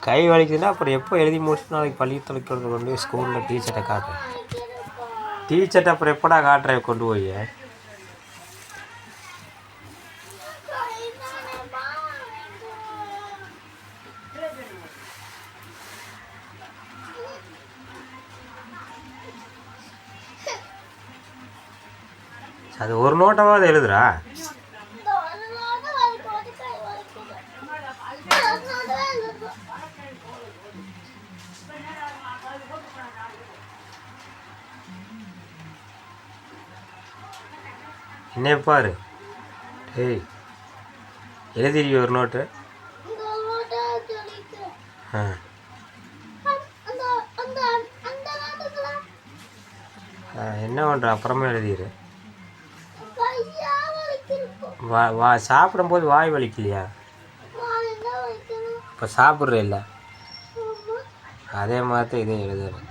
கை வலிக்குதுன்னா அப்புறம் எப்போ எழுதி முடிச்சுட்டு நாளைக்கு பள்ளி தொலைக்கிறது கொண்டு போய் ஸ்கூலில் டீச்சர்ட்டை காட்டுறேன். டீச்சர்ட்ட அப்புறம் எப்படா காட்டுறேன் கொண்டு போய்? அது ஒரு நோட்டமாவது எழுதுறா. என்ன பாரு, டேய் எழுதிருக்கி ஒரு நோட்டு. என்ன பண்ணுற, அப்புறமா எழுதிடு. சாப்பிடும்போது வாய் வலிக்கலையா? இப்போ சாப்பிட்ற இல்லை, அதே மாதிரி தான் இதே எழுதுறேன்.